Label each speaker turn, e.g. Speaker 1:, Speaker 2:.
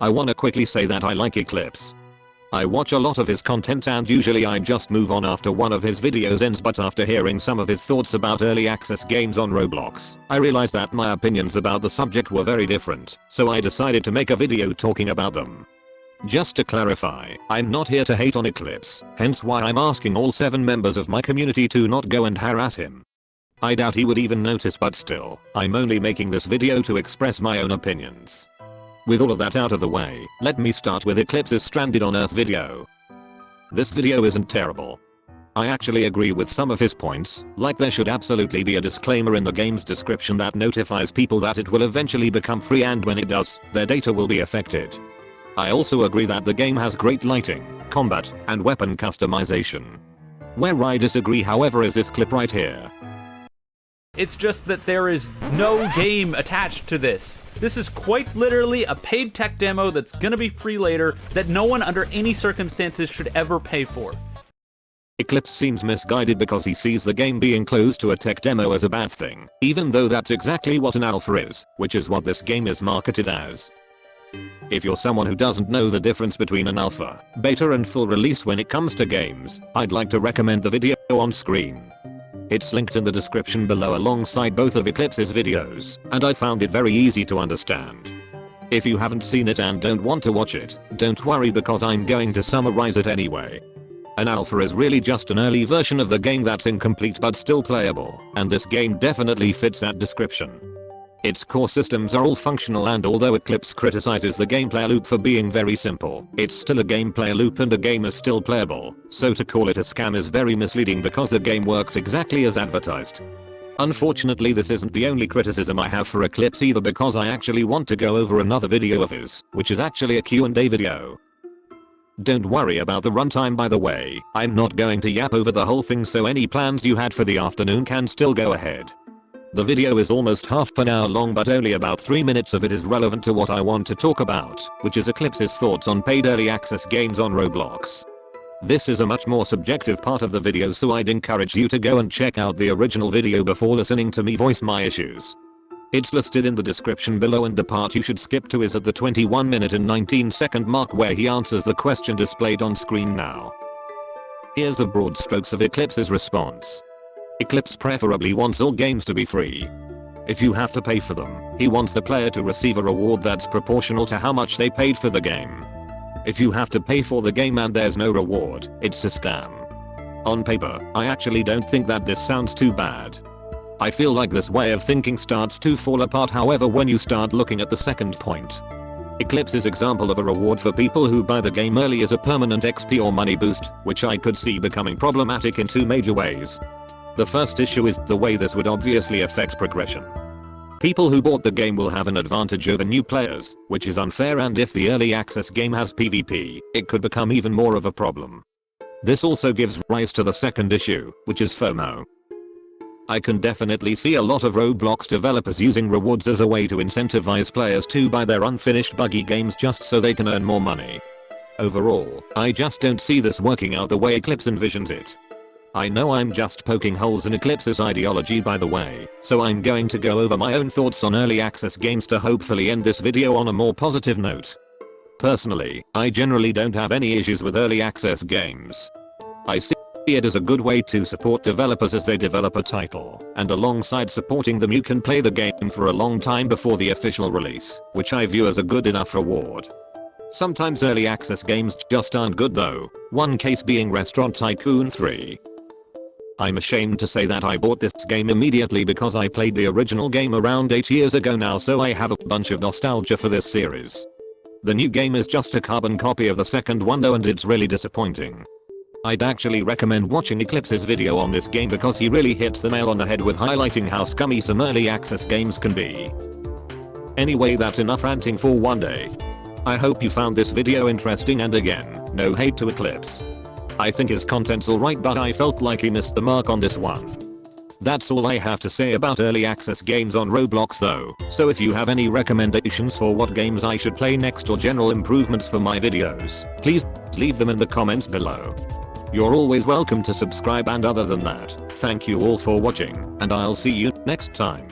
Speaker 1: I wanna quickly say that I like Eclipse. I watch a lot of his content and usually I just move on after one of his videos ends, but after hearing some of his thoughts about early access games on Roblox, I realized that my opinions about the subject were very different, so I decided to make a video talking about them. Just to clarify, I'm not here to hate on Eclipse, hence why I'm asking all 7 members of my community to not go and harass him. I doubt he would even notice, but still, I'm only making this video to express my own opinions. With all of that out of the way, let me start with Eclipse's Stranded on Earth video. This video isn't terrible. I actually agree with some of his points, like there should absolutely be a disclaimer in the game's description that notifies people that it will eventually become free, and when it does, their data will be affected. I also agree that the game has great lighting, combat, and weapon customization. Where I disagree, however, is this clip right here.
Speaker 2: It's just that there is no game attached to this. This is quite literally a paid tech demo that's gonna be free later that no one under any circumstances should ever pay for.
Speaker 1: Eclipse seems misguided because he sees the game being closed to a tech demo as a bad thing, even though that's exactly what an alpha is, which is what this game is marketed as. If you're someone who doesn't know the difference between an alpha, beta and full release when it comes to games, I'd like to recommend the video on screen. It's linked in the description below alongside both of Eclipse's videos, and I found it very easy to understand. If you haven't seen it and don't want to watch it, don't worry because I'm going to summarize it anyway. An alpha is really just an early version of the game that's incomplete but still playable, and this game definitely fits that description. Its core systems are all functional, and although Eclipse criticizes the gameplay loop for being very simple, it's still a gameplay loop and the game is still playable, so to call it a scam is very misleading because the game works exactly as advertised. Unfortunately, this isn't the only criticism I have for Eclipse either, because I actually want to go over another video of his, which is actually a Q&A video. Don't worry about the runtime, by the way, I'm not going to yap over the whole thing, so any plans you had for the afternoon can still go ahead. The video is almost half an hour long, but only about 3 minutes of it is relevant to what I want to talk about, which is Eclipse's thoughts on paid early access games on Roblox. This is a much more subjective part of the video, so I'd encourage you to go and check out the original video before listening to me voice my issues. It's listed in the description below, and the part you should skip to is at the 21-minute and 19-second mark where he answers the question displayed on screen now. Here's the broad strokes of Eclipse's response. Eclipse preferably wants all games to be free. If you have to pay for them, he wants the player to receive a reward that's proportional to how much they paid for the game. If you have to pay for the game and there's no reward, it's a scam. On paper, I actually don't think that this sounds too bad. I feel like this way of thinking starts to fall apart, however, when you start looking at the second point. Eclipse's example of a reward for people who buy the game early is a permanent XP or money boost, which I could see becoming problematic in 2 major ways. The first issue is the way this would obviously affect progression. People who bought the game will have an advantage over new players, which is unfair, and if the early access game has PvP, it could become even more of a problem. This also gives rise to the second issue, which is FOMO. I can definitely see a lot of Roblox developers using rewards as a way to incentivize players to buy their unfinished buggy games just so they can earn more money. Overall, I just don't see this working out the way Eclipse envisions it. I know I'm just poking holes in Eclipse's ideology, by the way, so I'm going to go over my own thoughts on early access games to hopefully end this video on a more positive note. Personally, I generally don't have any issues with early access games. I see it as a good way to support developers as they develop a title, and alongside supporting them you can play the game for a long time before the official release, which I view as a good enough reward. Sometimes early access games just aren't good though, one case being Restaurant Tycoon 3. I'm ashamed to say that I bought this game immediately because I played the original game around 8 years ago now, so I have a bunch of nostalgia for this series. The new game is just a carbon copy of the second one though, and it's really disappointing. I'd actually recommend watching Eclipse's video on this game because he really hits the nail on the head with highlighting how scummy some early access games can be. Anyway, that's enough ranting for one day. I hope you found this video interesting, and again, no hate to Eclipse. I think his content's alright, but I felt like he missed the mark on this one. That's all I have to say about early access games on Roblox though, so if you have any recommendations for what games I should play next or general improvements for my videos, please leave them in the comments below. You're always welcome to subscribe, and other than that, thank you all for watching, and I'll see you next time.